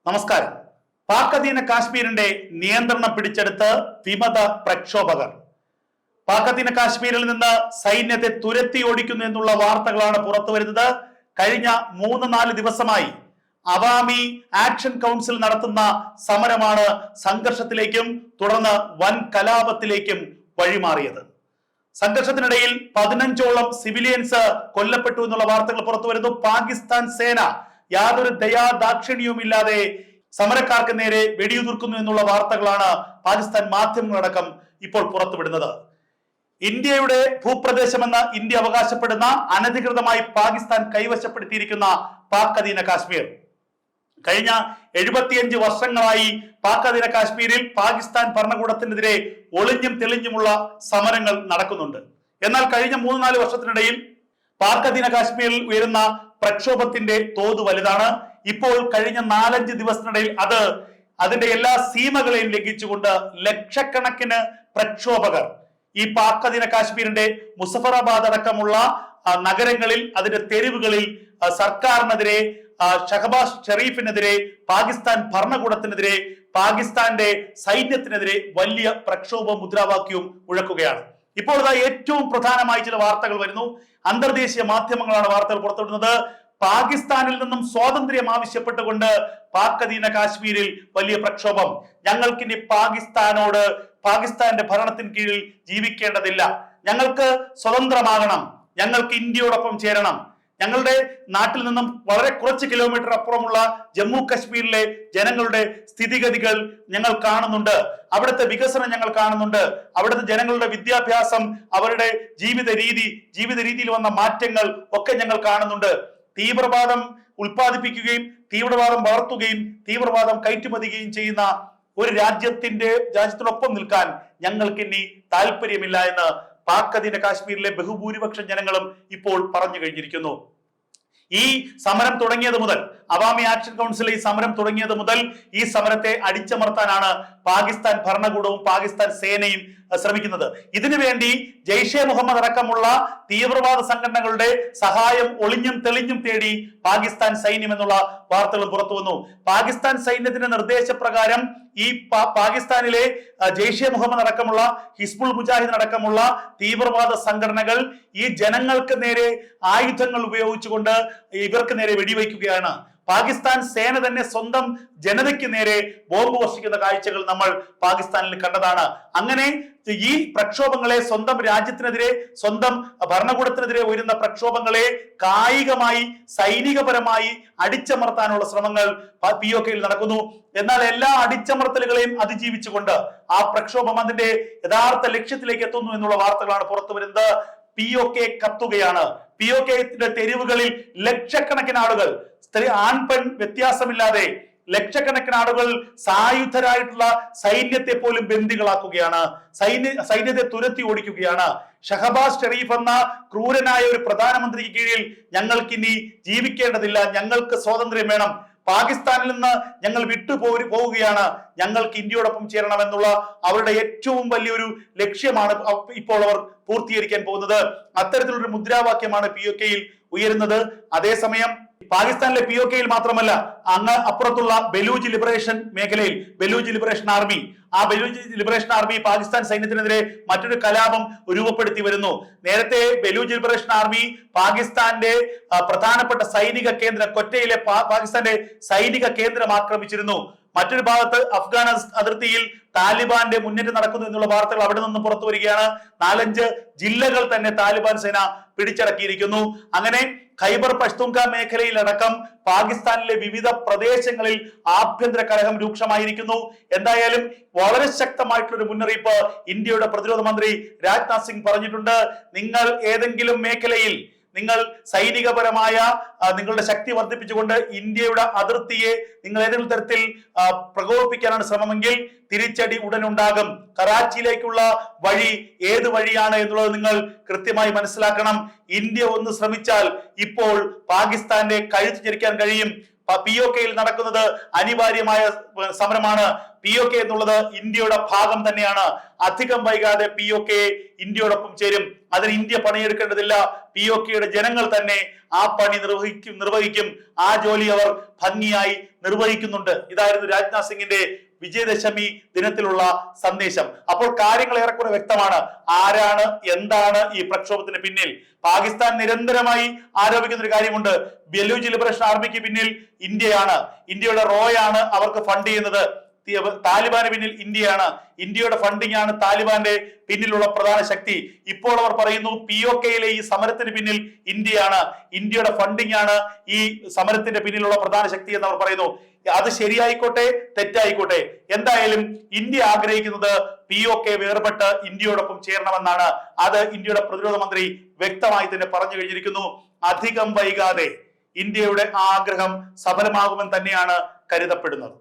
നമസ്കാരം. പാക് അധീന കാശ്മീരിന്റെ നിയന്ത്രണം പിടിച്ചെടുത്ത് വിമത പ്രക്ഷോഭകർ. പാക് അധീന കാശ്മീരിൽ നിന്ന് സൈന്യത്തെ തുരത്തി ഓടിക്കുന്നു എന്നുള്ള വാർത്തകളാണ് പുറത്തു വരുന്നത്. കഴിഞ്ഞ 3-4 ദിവസമായി അവാമി ആക്ഷൻ കൗൺസിൽ നടത്തുന്ന സമരമാണ് സംഘർഷത്തിലേക്കും തുടർന്ന് വൻ കലാപത്തിലേക്കും വഴിമാറിയത്. സംഘർഷത്തിനിടയിൽ 15ഓളം സിവിലിയൻസ് കൊല്ലപ്പെട്ടു എന്നുള്ള വാർത്തകൾ പുറത്തു വരുന്നു. പാകിസ്ഥാൻ സേന യാതൊരു ദയാദാക്ഷിണ്യവുമില്ലാതെ സമരക്കാർക്ക് നേരെ വെടിയുതിർക്കുന്നു എന്നുള്ള വാർത്തകളാണ് പാകിസ്ഥാൻ മാധ്യമങ്ങളടക്കം ഇപ്പോൾ പുറത്തുവിടുന്നത്. ഇന്ത്യയുടെ ഭൂപ്രദേശമെന്ന് ഇന്ത്യ അവകാശപ്പെടുന്ന അനധികൃതമായി പാകിസ്ഥാൻ കൈവശപ്പെടുത്തിയിരിക്കുന്ന പാക് അധീന കാശ്മീർ കഴിഞ്ഞ 75 വർഷങ്ങളായി പാക് അധീന കാശ്മീരിൽ പാകിസ്ഥാൻ ഭരണകൂടത്തിനെതിരെ ഒളിഞ്ഞും തെളിഞ്ഞുമുള്ള സമരങ്ങൾ നടക്കുന്നുണ്ട്. എന്നാൽ കഴിഞ്ഞ 3-4 വർഷത്തിനിടയിൽ പാക് അധീന കാശ്മീരിൽ ഉയരുന്ന പ്രക്ഷോഭത്തിന്റെ തോത് വലുതാണ്. ഇപ്പോൾ കഴിഞ്ഞ 4-5 ദിവസത്തിനിടയിൽ അതിന്റെ എല്ലാ സീമകളെയും ലംഘിച്ചുകൊണ്ട് ലക്ഷക്കണക്കിന് പ്രക്ഷോഭകർ ഈ പാക് അധീന കാശ്മീരിന്റെ മുസഫറാബാദ് അടക്കമുള്ള നഗരങ്ങളിൽ, അതിന്റെ തെരുവുകളിൽ സർക്കാരിനെതിരെ, ഷഹബാസ് ഷെരീഫിനെതിരെ, പാകിസ്ഥാൻ ഭരണകൂടത്തിനെതിരെ, പാകിസ്ഥാന്റെ സൈന്യത്തിനെതിരെ വലിയ പ്രക്ഷോഭ മുദ്രാവാക്യവും മുഴക്കുകയാണ്. ഇപ്പോൾ ഏറ്റവും പ്രധാനമായി ചില വാർത്തകൾ വരുന്നു. അന്തർദേശീയ മാധ്യമങ്ങളാണ് വാർത്തകൾ പുറത്തുവിടുന്നത്. പാകിസ്ഥാനിൽ നിന്നും സ്വാതന്ത്ര്യം ആവശ്യപ്പെട്ടുകൊണ്ട് പാക് അധീന കാശ്മീരിൽ വലിയ പ്രക്ഷോഭം. ഞങ്ങൾക്കിനി പാകിസ്ഥാന്റെ ഭരണത്തിന് കീഴിൽ ജീവിക്കേണ്ടതില്ല, ഞങ്ങൾക്ക് സ്വതന്ത്രമാകണം, ഞങ്ങൾക്ക് ഇന്ത്യയോടൊപ്പം ചേരണം. ഞങ്ങളുടെ നാട്ടിൽ നിന്നും വളരെ കുറച്ച് കിലോമീറ്റർ അപ്പുറമുള്ള ജമ്മു കശ്മീരിലെ ജനങ്ങളുടെ സ്ഥിതിഗതികൾ ഞങ്ങൾ കാണുന്നുണ്ട്, അവിടുത്തെ വികസനം ഞങ്ങൾ കാണുന്നുണ്ട്, അവിടുത്തെ ജനങ്ങളുടെ വിദ്യാഭ്യാസം, അവരുടെ ജീവിത രീതിയിൽ വന്ന മാറ്റങ്ങൾ ഒക്കെ ഞങ്ങൾ കാണുന്നുണ്ട്. തീവ്രവാദം ഉൽപ്പാദിപ്പിക്കുകയും തീവ്രവാദം വളർത്തുകയും തീവ്രവാദം കയറ്റുമതിക്കുകയും ചെയ്യുന്ന ഒരു രാജ്യത്തിനൊപ്പം നിൽക്കാൻ ഞങ്ങൾക്ക് ഇനി താല്പര്യമില്ല എന്ന് പാക് അധീന കാശ്മീരിലെ ബഹുഭൂരിപക്ഷം ജനങ്ങളും ഇപ്പോൾ പറഞ്ഞു കഴിഞ്ഞിരിക്കുന്നു. ഈ സമരം തുടങ്ങിയത് മുതൽ, അവാമി ആക്ഷൻ കൗൺസിൽ ഈ സമരം തുടങ്ങിയത് മുതൽ ഈ സമരത്തെ അടിച്ചമർത്താനാണ് പാകിസ്ഥാൻ ഭരണകൂടവും പാകിസ്ഥാൻ സേനയും ശ്രമിക്കുന്നത്. ഇതിനു വേണ്ടി ജെയ്ഷെ മുഹമ്മദ് അടക്കമുള്ള തീവ്രവാദ സംഘടനകളുടെ സഹായം ഒളിഞ്ഞും തെളിഞ്ഞും തേടി പാകിസ്ഥാൻ സൈന്യം എന്നുള്ള വാർത്തകൾ പുറത്തു വന്നു. പാകിസ്ഥാൻ സൈന്യത്തിന്റെ നിർദ്ദേശപ്രകാരം ഈ പാകിസ്ഥാനിലെ ജെയ്ഷെ മുഹമ്മദ് അടക്കമുള്ള ഹിസ്ബുൾ മുജാഹിദ് അടക്കമുള്ള തീവ്രവാദ സംഘടനകൾ ഈ ജനങ്ങൾക്ക് നേരെ ആയുധങ്ങൾ ഉപയോഗിച്ചുകൊണ്ട് ഇവർക്ക് നേരെ വെടിവെക്കുകയാണ്. പാകിസ്ഥാൻ സേന തന്നെ സ്വന്തം ജനതയ്ക്ക് നേരെ ബോംബ് വർഷിക്കുന്ന കാഴ്ചകൾ നമ്മൾ പാകിസ്ഥാനിൽ കണ്ടതാണ്. അങ്ങനെ ഈ പ്രക്ഷോഭങ്ങളെ, സ്വന്തം രാജ്യത്തിനെതിരെ, സ്വന്തം ഭരണകൂടത്തിനെതിരെ ഉയരുന്ന പ്രക്ഷോഭങ്ങളെ കായികമായി, സൈനികപരമായി അടിച്ചമർത്താനുള്ള ശ്രമങ്ങൾ POKയിൽ നടക്കുന്നു. എന്നാൽ എല്ലാ അടിച്ചമർത്തലുകളെയും അതിജീവിച്ചുകൊണ്ട് ആ പ്രക്ഷോഭം അതിന്റെ യഥാർത്ഥ ലക്ഷ്യത്തിലേക്ക് എത്തുന്നു എന്നുള്ള വാർത്തകളാണ് പുറത്തു വരുന്നത്. POK കത്തുകയാണ്. POKയുടെ തെരുവുകളിൽ ലക്ഷക്കണക്കിന് ആളുകൾ, ആൺപെൺ വ്യത്യാസമില്ലാതെ ലക്ഷക്കണക്കിന് ആളുകൾ സായുധരായിട്ടുള്ള സൈന്യത്തെ പോലും ബന്ദികളാക്കുകയാണ്, സൈന്യത്തെ തുരത്തി ഓടിക്കുകയാണ്. ഷഹബാസ് ഷെരീഫ് എന്ന ക്രൂരനായ ഒരു പ്രധാനമന്ത്രിക്ക് കീഴിൽ ഞങ്ങൾക്കിനി ജീവിക്കേണ്ടതില്ല, ഞങ്ങൾക്ക് സ്വാതന്ത്ര്യം വേണം, പാകിസ്ഥാനിൽ നിന്ന് ഞങ്ങൾ പോവുകയാണ്, ഞങ്ങൾക്ക് ഇന്ത്യയോടൊപ്പം ചേരണമെന്നുള്ള അവരുടെ ഏറ്റവും വലിയൊരു ലക്ഷ്യമാണ് ഇപ്പോൾ അവർ പൂർത്തീകരിക്കാൻ പോകുന്നത്. അത്തരത്തിലൊരു മുദ്രാവാക്യമാണ് POKയിൽ ഉയരുന്നത്. അതേസമയം പാകിസ്ഥാനിലെ POKയിൽ മാത്രമല്ല, അങ്ങ് അപ്പുറത്തുള്ള ബലൂജ് ലിബറേഷൻ മേഖലയിൽ ബലൂജ് ലിബറേഷൻ ആർമി പാകിസ്ഥാൻ സൈന്യത്തിനെതിരെ മറ്റൊരു കലാപം രൂപപ്പെടുത്തി വരുന്നു. നേരത്തെ ബലൂജ് ലിബറേഷൻ ആർമി പാകിസ്ഥാന്റെ പ്രധാനപ്പെട്ട സൈനിക കേന്ദ്രം, ക്വറ്റയിലെ പാകിസ്ഥാന്റെ സൈനിക കേന്ദ്രം ആക്രമിച്ചിരുന്നു. മറ്റൊരു ഭാഗത്ത് അഫ്ഗാൻ അതിർത്തിയിൽ താലിബാന്റെ മുന്നേറ്റം നടക്കുന്നു എന്നുള്ള വാർത്തകൾ അവിടെ നിന്നും പുറത്തു വരികയാണ്. 4-5 ജില്ലകൾ തന്നെ താലിബാൻ സേന പിടിച്ചടക്കിയിരിക്കുന്നു. അങ്ങനെ ഖൈബർ പഷ്തൂൺഖ മേഖലയിലടക്കം പാകിസ്ഥാനിലെ വിവിധ പ്രദേശങ്ങളിൽ ആഭ്യന്തര കലഹം രൂക്ഷമായിരിക്കുന്നു. എന്തായാലും വളരെ ശക്തമായിട്ടുള്ള ഒരു മുന്നറിയിപ്പ് ഇന്ത്യയുടെ പ്രതിരോധ മന്ത്രി രാജ്നാഥ് സിംഗ് പറഞ്ഞിട്ടുണ്ട്. നിങ്ങൾ ഏതെങ്കിലും മേഖലയിൽ നിങ്ങൾ സൈനികപരമായ നിങ്ങളുടെ ശക്തി വർദ്ധിപ്പിച്ചുകൊണ്ട് ഇന്ത്യയുടെ അതിർത്തിയെ നിങ്ങൾ ഏതെങ്കിലും തരത്തിൽ പ്രകോപിപ്പിക്കാനാണ് ശ്രമമെങ്കിൽ തിരിച്ചടി ഉടനുണ്ടാകും. കറാച്ചിയിലേക്കുള്ള വഴി ഏത് വഴിയാണ് എന്നുള്ളത് നിങ്ങൾ കൃത്യമായി മനസ്സിലാക്കണം. ഇന്ത്യ ഒന്ന് ശ്രമിച്ചാൽ ഇപ്പോൾ പാകിസ്ഥാന്റെ കഴുത്ത് ഞെരിക്കാൻ കഴിയും. POKയിൽ നടക്കുന്നത് അനിവാര്യമായ സമരമാണ്. POK എന്നുള്ളത് ഇന്ത്യയുടെ ഭാഗം തന്നെയാണ്. അധികം വൈകാതെ POK ഇന്ത്യയോടൊപ്പം ചേരും. അതിന് ഇന്ത്യ പണിയെടുക്കേണ്ടതില്ല. POKയുടെ ജനങ്ങൾ തന്നെ ആ പണി നിർവഹിക്കും. ആ ജോലി അവർ ഭംഗിയായി നിർവഹിക്കുന്നുണ്ട്. ഇതായിരുന്നു രാജ്നാഥ് സിംഗിന്റെ വിജയദശമി ദിനത്തിലുള്ള സന്ദേശം. അപ്പോൾ കാര്യങ്ങൾ ഏറെക്കുറെ വ്യക്തമാണ്. ആരാണ് എന്താണ് ഈ പ്രക്ഷോഭത്തിന് പിന്നിൽ? പാകിസ്ഥാൻ നിരന്തരമായി ആരോപിക്കുന്ന ഒരു കാര്യമുണ്ട്. ബലൂച്ച് ലിബറേഷൻ ആർമിക്ക് പിന്നിൽ ഇന്ത്യയാണ്, ഇന്ത്യയുടെ റോയാണ് അവർക്ക് ഫണ്ട് ചെയ്യുന്നത്. താലിബാന് പിന്നിൽ ഇന്ത്യയാണ്, ഇന്ത്യയുടെ ഫണ്ടിംഗ് ആണ് താലിബാന്റെ പിന്നിലുള്ള പ്രധാന ശക്തി. ഇപ്പോൾ അവർ പറയുന്നു POKയിലെ ഈ സമരത്തിന് പിന്നിൽ ഇന്ത്യയാണ്, ഇന്ത്യയുടെ ഫണ്ടിംഗ് ആണ് ഈ സമരത്തിന്റെ പിന്നിലുള്ള പ്രധാന ശക്തി എന്ന് അവർ പറയുന്നു. അത് ശരിയായിക്കോട്ടെ തെറ്റായിക്കോട്ടെ, എന്തായാലും ഇന്ത്യ ആഗ്രഹിക്കുന്നത് POK വേർപെട്ട് ഇന്ത്യയോടൊപ്പം ചേരണമെന്നാണ്. അത് ഇന്ത്യയുടെ പ്രതിരോധ മന്ത്രി വ്യക്തമായി തന്നെ പറഞ്ഞു കഴിഞ്ഞിരിക്കുന്നു. അധികം വൈകാതെ ഇന്ത്യയുടെ ആഗ്രഹം സഫലമാകുമെന്ന് തന്നെയാണ് കരുതപ്പെടുന്നത്.